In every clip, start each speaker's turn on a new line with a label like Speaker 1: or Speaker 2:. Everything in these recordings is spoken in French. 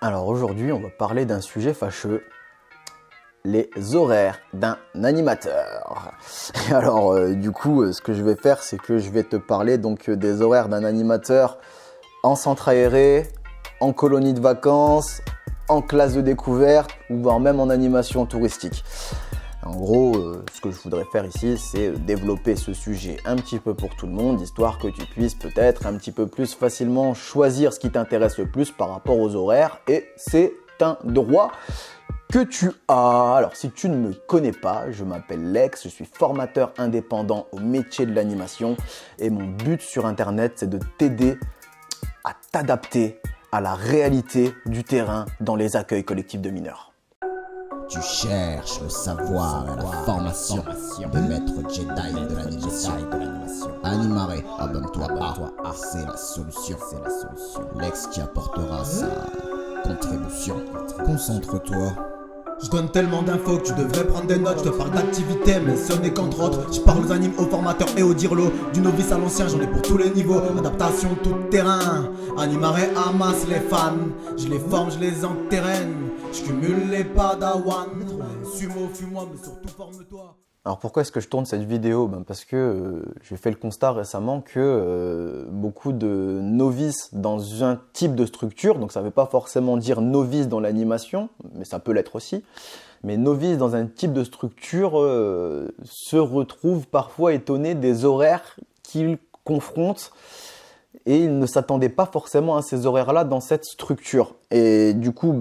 Speaker 1: Alors aujourd'hui, on va parler d'un sujet fâcheux, les horaires d'un animateur. Et alors du coup, ce que je vais faire, c'est que je vais te parler donc des horaires d'un animateur en centre aéré, en colonie de vacances, en classe de découverte ou voire même en animation touristique. En gros, ce que je voudrais faire ici, c'est développer ce sujet un petit peu pour tout le monde, histoire que tu puisses peut-être un petit peu plus facilement choisir ce qui t'intéresse le plus par rapport aux horaires. Et c'est un droit que tu as. Alors, si tu ne me connais pas, je m'appelle Lex, je suis formateur indépendant au métier de l'animation. Et mon but sur Internet, c'est de t'aider à t'adapter à la réalité du terrain dans les accueils collectifs de mineurs.
Speaker 2: Tu cherches le savoir et la formation de maître Jedi de l'animation. Animaré, abonne-toi pas, c'est la solution. Lex qui apportera sa contribution. Concentre-toi.
Speaker 3: Je donne tellement d'infos que tu devrais prendre des notes. Je te parle d'activité, mais ce n'est qu'entre autres. Je parle aux animes, aux formateurs et aux dirlots. Du novice à l'ancien, j'en ai pour tous les niveaux. Adaptation tout terrain. Animaré amasse les fans. Je les forme, je les enterraine. Je cumule les padawans. Sumo, fuis-moi, mais surtout forme-toi.
Speaker 1: Alors pourquoi est-ce que je tourne cette vidéo? Parce que j'ai fait le constat récemment que beaucoup de novices dans un type de structure, donc ça ne veut pas forcément dire novice dans l'animation, mais ça peut l'être aussi, mais novice dans un type de structure se retrouvent parfois étonnés des horaires qu'ils confrontent et ils ne s'attendaient pas forcément à ces horaires-là dans cette structure. Et du coup,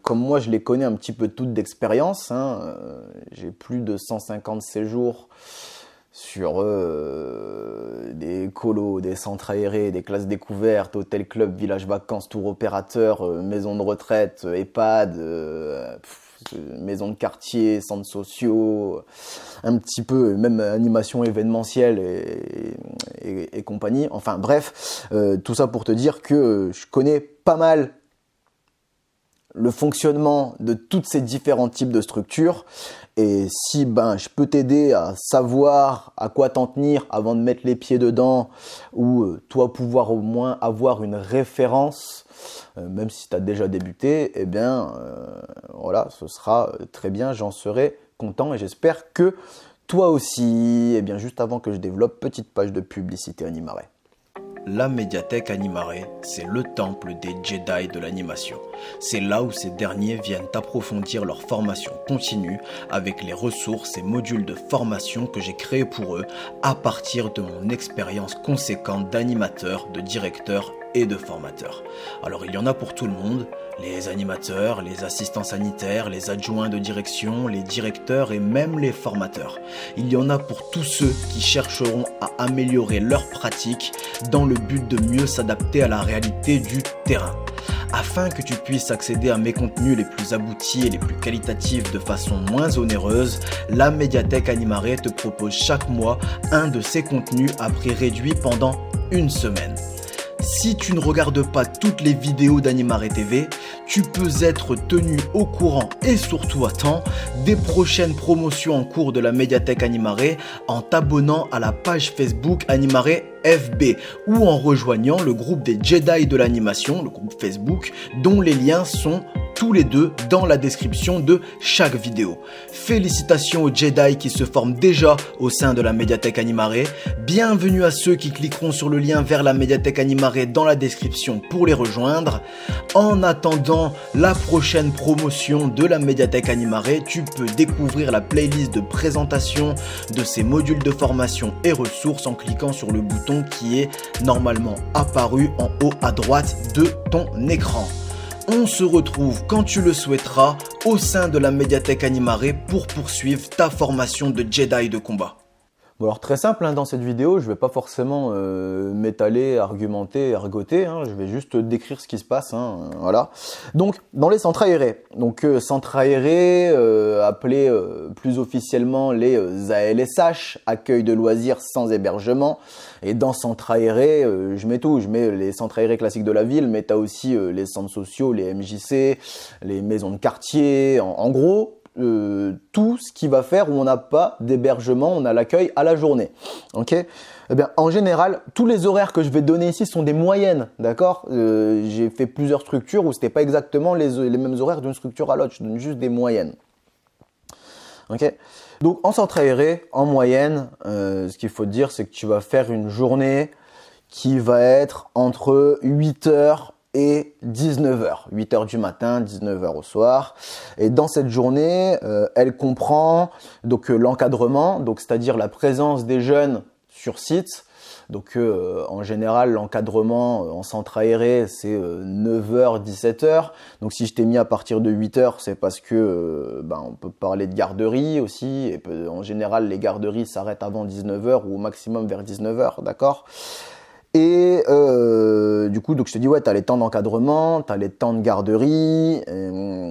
Speaker 1: comme moi je les connais un petit peu toutes d'expérience, j'ai plus de 150 séjours sur des colos, des centres aérés, des classes découvertes, hôtels, clubs, villages vacances, tour opérateurs, maisons de retraite, EHPAD, maisons de quartier, centres sociaux, un petit peu même animation événementielle et compagnie. Enfin bref, tout ça pour te dire que je connais pas mal le fonctionnement de tous ces différents types de structures. Et si je peux t'aider à savoir à quoi t'en tenir avant de mettre les pieds dedans, ou toi pouvoir au moins avoir une référence, même si tu as déjà débuté, voilà, ce sera très bien, j'en serai content et j'espère que toi aussi. Juste avant que je développe, petite page de publicité Animaré.
Speaker 4: La médiathèque Animaré, c'est le temple des Jedi de l'animation. C'est là où ces derniers viennent approfondir leur formation continue avec les ressources et modules de formation que j'ai créés pour eux à partir de mon expérience conséquente d'animateur, de directeur et de formateur. Alors il y en a pour tout le monde, les animateurs, les assistants sanitaires, les adjoints de direction, les directeurs et même les formateurs. Il y en a pour tous ceux qui chercheront à améliorer leur pratique dans le but de mieux s'adapter à la réalité du terrain. Afin que tu puisses accéder à mes contenus les plus aboutis et les plus qualitatifs de façon moins onéreuse, la médiathèque Animaré te propose chaque mois un de ces contenus à prix réduit pendant une semaine. Si tu ne regardes pas toutes les vidéos d'Animaré TV, tu peux être tenu au courant et surtout à temps des prochaines promotions en cours de la médiathèque Animaré en t'abonnant à la page Facebook Animaré FB ou en rejoignant le groupe des Jedi de l'animation, le groupe Facebook, dont les liens sont tous les deux dans la description de chaque vidéo. Félicitations aux Jedi qui se forment déjà au sein de la médiathèque Animaré. Bienvenue à ceux qui cliqueront sur le lien vers la médiathèque Animaré dans la description pour les rejoindre. En attendant la prochaine promotion de la médiathèque Animaré, tu peux découvrir la playlist de présentation de ces modules de formation et ressources en cliquant sur le bouton qui est normalement apparu en haut à droite de ton écran. On se retrouve quand tu le souhaiteras au sein de la médiathèque Animaré pour poursuivre ta formation de Jedi de combat.
Speaker 1: Bon alors très simple, dans cette vidéo, je vais pas forcément m'étaler, argumenter, ergoter, je vais juste décrire ce qui se passe, voilà. Donc dans les centres aérés, centres aérés appelés plus officiellement les ALSH, accueil de loisirs sans hébergement. Et dans centres aérés, je mets tout, je mets les centres aérés classiques de la ville, mais tu as aussi les centres sociaux, les MJC, les maisons de quartier, en gros tout ce qui va faire où on n'a pas d'hébergement, on a l'accueil à la journée. Ok ? Eh bien, en général, tous les horaires que je vais donner ici sont des moyennes, d'accord ? J'ai fait plusieurs structures où c'était pas exactement les mêmes horaires d'une structure à l'autre, je donne juste des moyennes. Ok ? Donc, en centre aéré, en moyenne, ce qu'il faut te dire, c'est que tu vas faire une journée qui va être entre 8h et 19h. 8h du matin, 19h au soir. Et dans cette journée, elle comprend donc l'encadrement, donc c'est-à-dire la présence des jeunes sur site. Donc en général, l'encadrement en centre aéré, c'est 9h, 17h. Donc si je t'ai mis à partir de 8h, c'est parce que on peut parler de garderie aussi. Et en général, les garderies s'arrêtent avant 19h ou au maximum vers 19h, d'accord ? Et du coup, donc je te dis, ouais, tu as les temps d'encadrement, tu as les temps de garderie.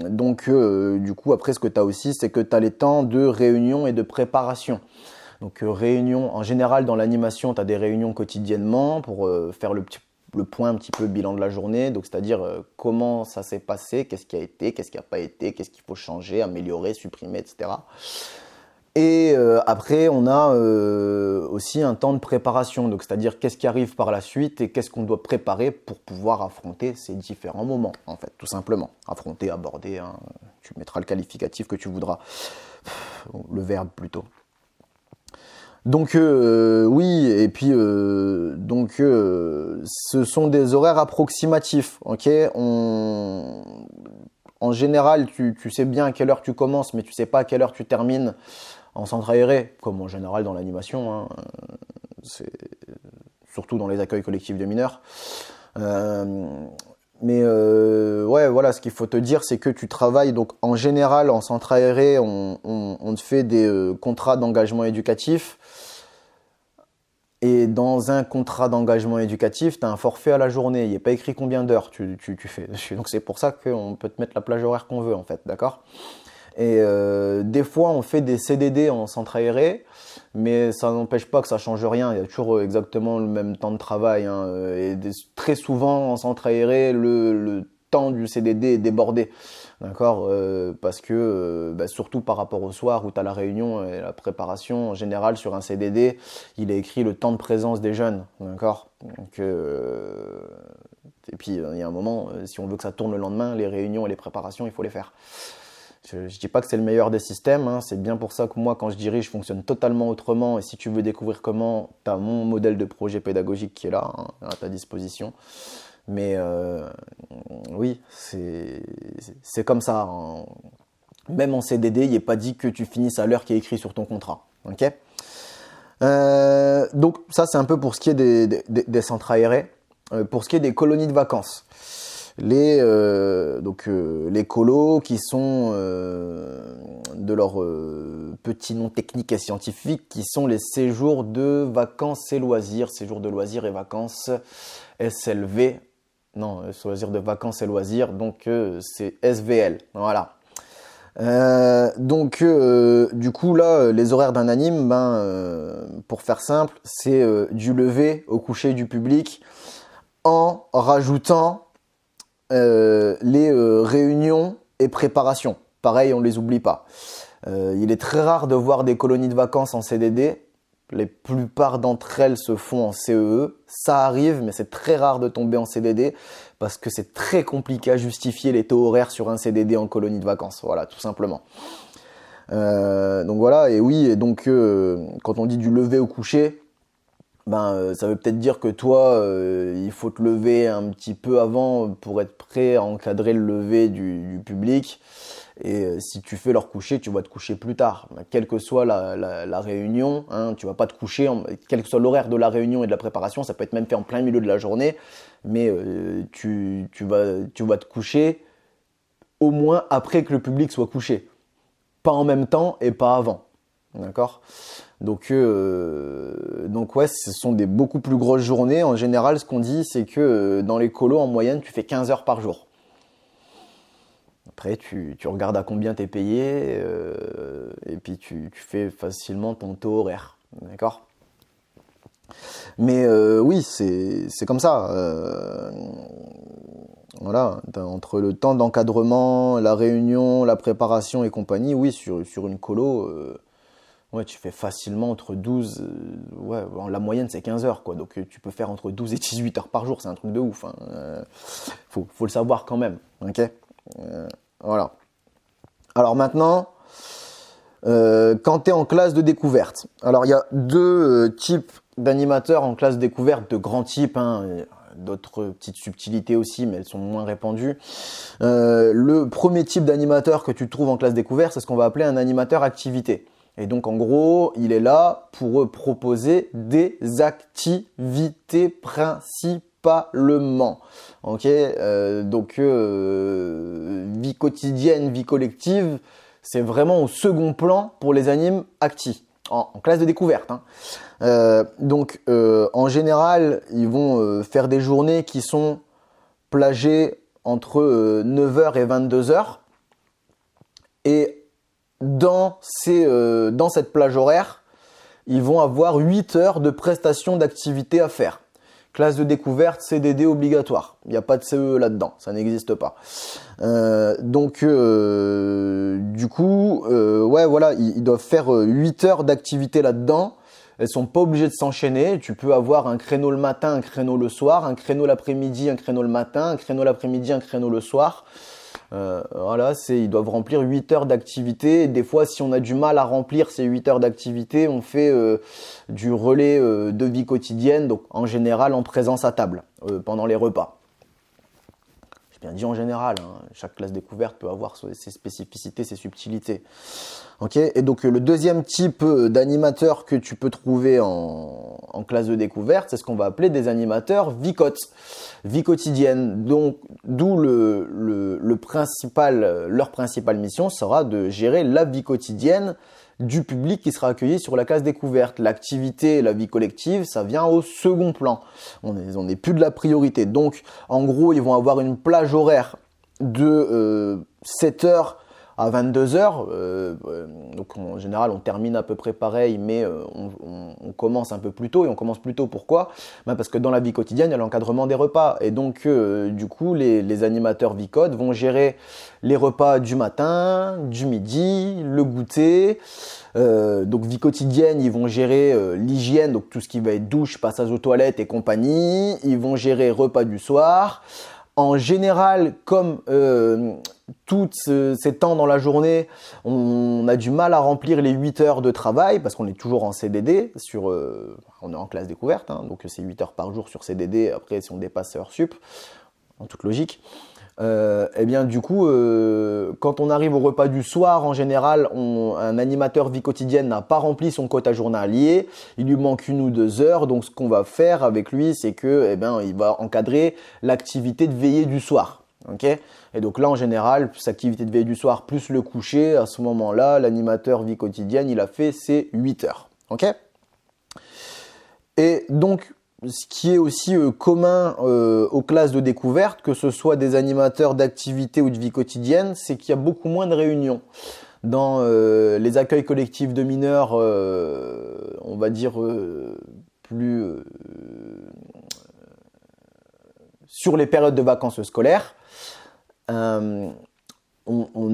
Speaker 1: Donc du coup, après, ce que tu as aussi, c'est que tu as les temps de réunion et de préparation. Donc réunion, en général, dans l'animation, tu as des réunions quotidiennement pour faire le point, un petit peu bilan de la journée. Donc c'est-à-dire comment ça s'est passé, qu'est-ce qui a été, qu'est-ce qui n'a pas été, qu'est-ce qu'il faut changer, améliorer, supprimer, etc. Et après, on a aussi un temps de préparation, donc c'est-à-dire qu'est-ce qui arrive par la suite et qu'est-ce qu'on doit préparer pour pouvoir affronter ces différents moments, en fait, tout simplement. Affronter, aborder, hein, tu mettras le qualificatif que tu voudras, le verbe plutôt. Donc oui, et puis ce sont des horaires approximatifs, ok ? En général, tu sais bien à quelle heure tu commences, mais tu sais pas à quelle heure tu termines. En centre aéré, comme en général dans l'animation, hein, c'est surtout dans les accueils collectifs de mineurs. Ouais, voilà, ce qu'il faut te dire, c'est que tu travailles, donc en général, en centre aéré, on te fait des contrats d'engagement éducatif. Et dans un contrat d'engagement éducatif, tu as un forfait à la journée. Il n'est pas écrit combien d'heures tu fais. Donc c'est pour ça qu'on peut te mettre la plage horaire qu'on veut, en fait, d'accord ? Et des fois, on fait des CDD en centre aéré, mais ça n'empêche pas que ça change rien. Il y a toujours exactement le même temps de travail, hein. Et très souvent, en centre aéré, le temps du CDD est débordé. D'accord, parce que surtout par rapport au soir où tu as la réunion et la préparation, en général sur un CDD, il est écrit le temps de présence des jeunes. D'accord, donc, et puis il y a un moment, si on veut que ça tourne le lendemain, les réunions et les préparations, il faut les faire. Je ne dis pas que c'est le meilleur des systèmes, hein, c'est bien pour ça que moi, quand je dirige, je fonctionne totalement autrement. Et si tu veux découvrir comment, tu as mon modèle de projet pédagogique qui est là, hein, à ta disposition. Mais oui, c'est comme ça. Hein. Même en CDD, il n'est pas dit que tu finisses à l'heure qui est écrit sur ton contrat. Okay, donc ça, c'est un peu pour ce qui est des centres aérés. Pour ce qui est des colonies de vacances. Les colos qui sont de leur petit nom technique et scientifique, qui sont les séjours de vacances et loisirs, séjours de loisirs et vacances SLV, non, loisirs de vacances et loisirs, donc c'est SVL, voilà. Du coup là, les horaires d'un anime, pour faire simple, c'est du lever au coucher du public en rajoutant les réunions et préparations. Pareil, on ne les oublie pas. Il est très rare de voir des colonies de vacances en CDD. La plupart d'entre elles se font en CEE. Ça arrive, mais c'est très rare de tomber en CDD parce que c'est très compliqué à justifier les taux horaires sur un CDD en colonie de vacances. Voilà, tout simplement. Donc voilà, et oui, et donc quand on dit du lever au coucher, ça veut peut-être dire que toi, il faut te lever un petit peu avant pour être prêt à encadrer le lever du public. Et si tu fais leur coucher, tu vas te coucher plus tard. Quelle que soit la réunion, hein, tu vas pas te coucher, quel que soit l'horaire de la réunion et de la préparation, ça peut être même fait en plein milieu de la journée, mais tu vas te coucher au moins après que le public soit couché. Pas en même temps et pas avant. D'accord ? Donc ouais, ce sont des beaucoup plus grosses journées. En général, ce qu'on dit, c'est que dans les colos, en moyenne, tu fais 15 heures par jour. Après, tu regardes à combien tu es payé et puis tu fais facilement ton taux horaire. D'accord ? Mais oui, c'est comme ça. Voilà, entre le temps d'encadrement, la réunion, la préparation et compagnie, oui, sur une colo, ouais, tu fais facilement entre 12, ouais, la moyenne c'est 15 heures, quoi. Donc tu peux faire entre 12 et 18 heures par jour, c'est un truc de ouf. Hein. Faut le savoir quand même, ok. Voilà. Alors maintenant, quand tu es en classe de découverte, alors il y a deux types d'animateurs en classe découverte de grands types, hein, d'autres petites subtilités aussi, mais elles sont moins répandues. Le premier type d'animateur que tu trouves en classe découverte, c'est ce qu'on va appeler un animateur activité. Et donc en gros, il est là pour proposer des activités principalement. Ok, donc vie quotidienne, vie collective, c'est vraiment au second plan pour les animes actifs. En classe de découverte. Hein. Donc, en général, ils vont faire des journées qui sont plagées entre 9h et 22h. Et dans cette plage horaire, ils vont avoir 8 heures de prestations d'activité à faire. Classe de découverte, CDD obligatoire. Il n'y a pas de CE là-dedans, ça n'existe pas. Donc, du coup, ouais, voilà, ils doivent faire 8 heures d'activité là-dedans. Elles sont pas obligées de s'enchaîner. Tu peux avoir un créneau le matin, un créneau le soir, un créneau l'après-midi, un créneau le matin, un créneau l'après-midi, un créneau le soir. Voilà, ils doivent remplir 8 heures d'activité. Des fois, si on a du mal à remplir ces 8 heures d'activité, on fait du relais de vie quotidienne, donc en général en présence à table, pendant les repas. J'ai bien dit en général, hein, chaque classe découverte peut avoir ses spécificités, ses subtilités. Okay, et donc le deuxième type d'animateur que tu peux trouver en classe de découverte, c'est ce qu'on va appeler des animateurs VICOT, vie quotidienne. Donc d'où leur principale mission sera de gérer la vie quotidienne du public qui sera accueilli sur la classe découverte. L'activité et la vie collective, ça vient au second plan. On n'est plus de la priorité. Donc en gros, ils vont avoir une plage horaire de 7 heures à 22h, donc en général on termine à peu près pareil, mais on commence un peu plus tôt. Et on commence plus tôt pourquoi ? Parce que dans la vie quotidienne, il y a l'encadrement des repas. Et donc du coup, les animateurs VICOT vont gérer les repas du matin, du midi, le goûter. Donc vie quotidienne, ils vont gérer l'hygiène, donc tout ce qui va être douche, passage aux toilettes et compagnie. Ils vont gérer repas du soir. En général, comme tous ces temps dans la journée, on a du mal à remplir les 8 heures de travail parce qu'on est toujours en CDD, on est en classe découverte, hein, donc c'est 8 heures par jour sur CDD, après si on dépasse c'est heures sup, en toute logique. Et bien du coup, quand on arrive au repas du soir, en général, un animateur vie quotidienne n'a pas rempli son quota journalier, il lui manque 1 ou 2 heures, donc ce qu'on va faire avec lui, c'est que, il va encadrer l'activité de veillée du soir. Okay, et donc là, en général, plus activité de veille du soir, plus le coucher, à ce moment-là, l'animateur vie quotidienne, il a fait ses 8 heures. Okay, et donc, ce qui est aussi commun aux classes de découverte, que ce soit des animateurs d'activité ou de vie quotidienne, c'est qu'il y a beaucoup moins de réunions. Dans les accueils collectifs de mineurs, on va dire plus sur les périodes de vacances scolaires, on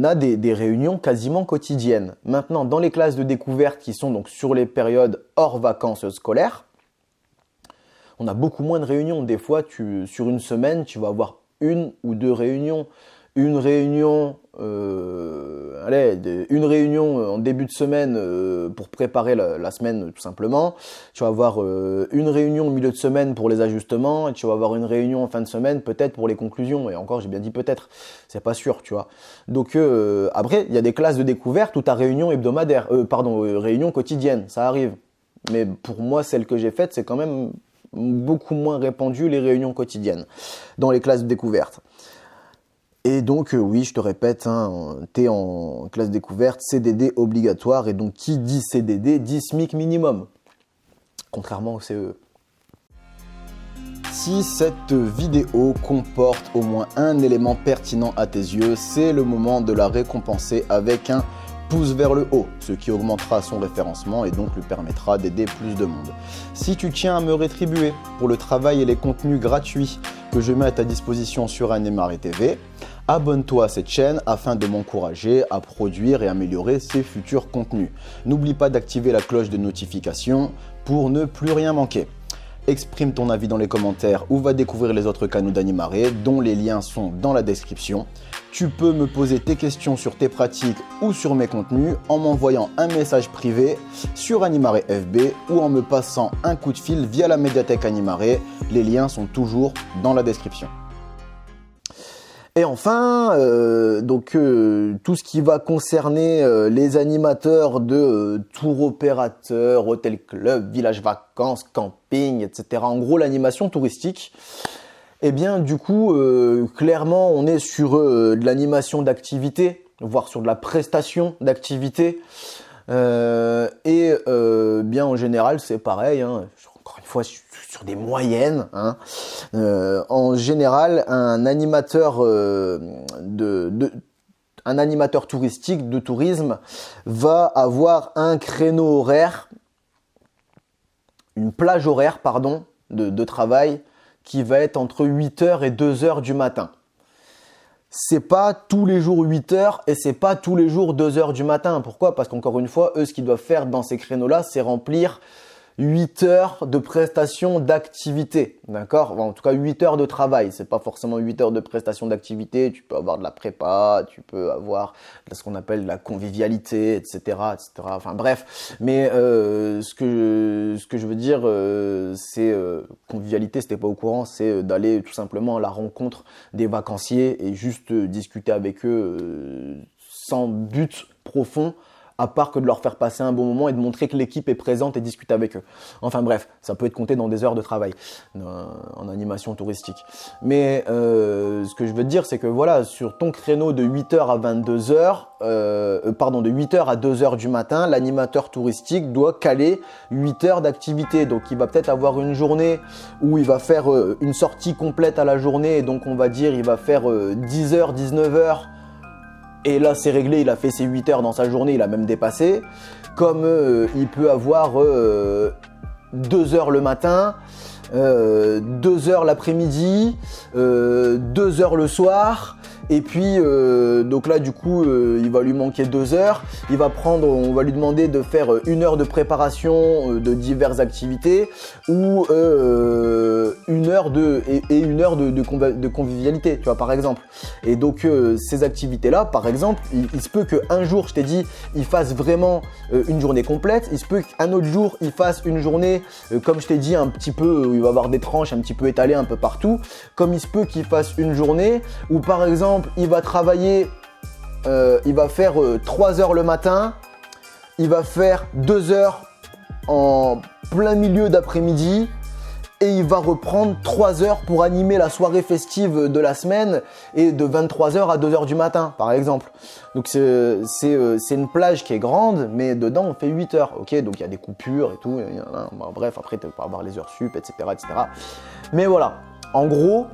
Speaker 1: a des réunions quasiment quotidiennes. Maintenant, dans les classes de découverte qui sont donc sur les périodes hors vacances scolaires, on a beaucoup moins de réunions. Des fois, sur une semaine, tu vas avoir 1 ou 2 réunions. Une réunion en début de semaine pour préparer la semaine tout simplement. Tu vas avoir une réunion au milieu de semaine pour les ajustements et tu vas avoir une réunion en fin de semaine peut-être pour les conclusions. Et encore, j'ai bien dit peut-être, c'est pas sûr, tu vois. Donc après, il y a des classes de découverte où tu as réunion hebdomadaire, réunion quotidienne, ça arrive. Mais pour moi, celle que j'ai faite, c'est quand même beaucoup moins répandu les réunions quotidiennes dans les classes de découverte. Et donc oui, je te répète, hein, tu es en classe découverte, CDD obligatoire, et donc qui dit CDD dit SMIC minimum, contrairement au CE. Si cette vidéo comporte au moins un élément pertinent à tes yeux, c'est le moment de la récompenser avec un pouce vers le haut, ce qui augmentera son référencement et donc lui permettra d'aider plus de monde. Si tu tiens à me rétribuer pour le travail et les contenus gratuits que je mets à ta disposition sur Animare TV, abonne-toi à cette chaîne afin de m'encourager à produire et améliorer ces futurs contenus. N'oublie pas d'activer la cloche de notification pour ne plus rien manquer. Exprime ton avis dans les commentaires ou va découvrir les autres canaux d'Animare dont les liens sont dans la description. Tu peux me poser tes questions sur tes pratiques ou sur mes contenus en m'envoyant un message privé sur Animare FB ou en me passant un coup de fil via la médiathèque Animare. Les liens sont toujours dans la description. Et enfin, tout ce qui va concerner les animateurs de tour opérateurs, hôtel club, village vacances, camping, etc. En gros, l'animation touristique. Eh bien, du coup, clairement, on est sur de l'animation d'activité, voire sur de la prestation d'activité. Bien, en général, c'est pareil, hein, encore une fois, sur des moyennes. Hein. En général, un animateur touristique, de tourisme, va avoir un créneau horaire, une plage horaire, pardon, de travail, qui va être entre 8h et 2h du matin. C'est pas tous les jours 8h et c'est pas tous les jours 2h du matin. Pourquoi ? Parce qu'encore une fois, eux, ce qu'ils doivent faire dans ces créneaux-là, c'est remplir 8 heures de prestation d'activité, d'accord ? En tout cas, 8 heures de travail. C'est pas forcément 8 heures de prestation d'activité. Tu peux avoir de la prépa, tu peux avoir ce qu'on appelle de la convivialité, etc., etc. Enfin bref. Mais ce que je veux dire, c'est convivialité. Si t'es pas au courant, c'est d'aller tout simplement à la rencontre des vacanciers et juste discuter avec eux sans but profond, à part que de leur faire passer un bon moment et de montrer que l'équipe est présente et discuter avec eux. Enfin bref, ça peut être compté dans des heures de travail en animation touristique. Mais ce que je veux te dire, c'est que voilà, sur ton créneau de 8h à 22h, de 8h à 2h du matin, l'animateur touristique doit caler 8 heures d'activité. Donc il va peut-être avoir une journée où il va faire une sortie complète à la journée, et donc on va dire il va faire 10h, 19h. Et là, c'est réglé, il a fait ses 8 heures dans sa journée, il a même dépassé. Comme il peut avoir 2 heures le matin, 2 heures l'après-midi, 2 heures le soir. Et puis, donc là, du coup, il va lui manquer 2 heures. On va lui demander de faire 1 heure de préparation de diverses activités ou 1 heure de convivialité, tu vois, par exemple. Et donc, ces activités-là, par exemple, il se peut qu'un jour, je t'ai dit, il fasse vraiment une journée complète. Il se peut qu'un autre jour, il fasse une journée, comme je t'ai dit, un petit peu, où il va avoir des tranches un petit peu étalées un peu partout. Comme il se peut qu'il fasse une journée où, par exemple, il va travailler, il va faire 3 heures le matin, il va faire 2 heures en plein milieu d'après-midi et il va reprendre 3 heures pour animer la soirée festive de la semaine et de 23h à 2h du matin, par exemple. Donc c'est une plage qui est grande, mais dedans on fait 8 heures, ok ? Donc il y a des coupures et tout, bref, après tu peux avoir les heures sup, etc., etc. Mais voilà, en gros,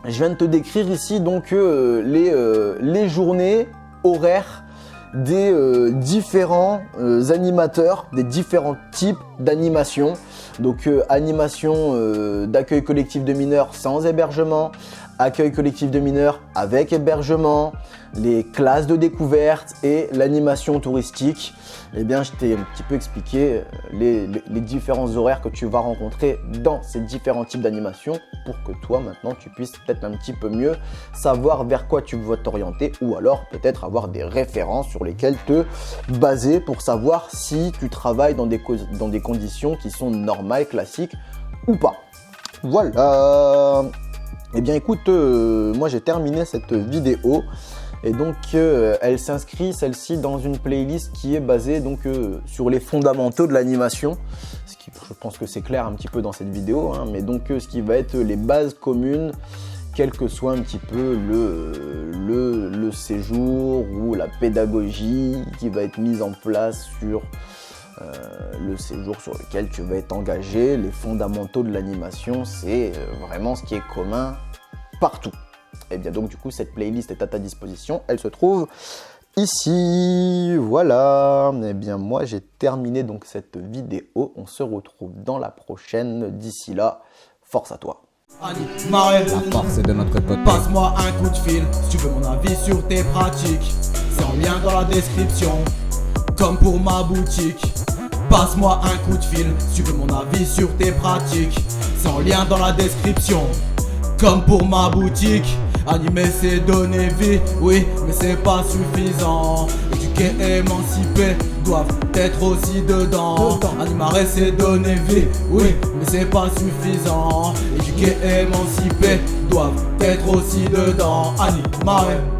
Speaker 1: je viens de te décrire ici donc les journées horaires des différents animateurs, des différents types d'animation. Donc animation d'accueil collectif de mineurs sans hébergement, accueil collectif de mineurs avec hébergement, les classes de découverte et l'animation touristique. Eh bien, je t'ai un petit peu expliqué les différents horaires que tu vas rencontrer dans ces différents types d'animation pour que toi, maintenant, tu puisses peut-être un petit peu mieux savoir vers quoi tu veux t'orienter ou alors peut-être avoir des références sur lesquelles te baser pour savoir si tu travailles dans des conditions qui sont normales, classiques ou pas. Voilà. Eh bien, écoute, moi, j'ai terminé cette vidéo. Et donc, elle s'inscrit, celle-ci, dans une playlist qui est basée donc, sur les fondamentaux de l'animation. Ce qui, je pense que c'est clair un petit peu dans cette vidéo. Hein, mais donc, ce qui va être les bases communes, quel que soit un petit peu le séjour ou la pédagogie qui va être mise en place sur le séjour sur lequel tu vas être engagé. Les fondamentaux de l'animation, c'est vraiment ce qui est commun partout. Et bien donc du coup cette playlist est à ta disposition, elle se trouve ici. Voilà, eh bien moi j'ai terminé donc cette vidéo. On se retrouve dans la prochaine. D'ici là, force à toi.
Speaker 3: Animaré,
Speaker 2: La force est de notre côté.
Speaker 3: passe-moi un coup de fil si tu veux mon avis sur tes pratiques. C'est en lien dans la description, comme pour ma boutique. Passe-moi un coup de fil si tu veux mon avis sur tes pratiques. C'est en lien dans la description, comme pour ma boutique. Animer c'est donner vie, oui, mais c'est pas suffisant. Éduquer et émanciper doivent être aussi dedans. Animer c'est donner vie, oui, mais c'est pas suffisant. Éduquer et émanciper doivent être aussi dedans. Animer.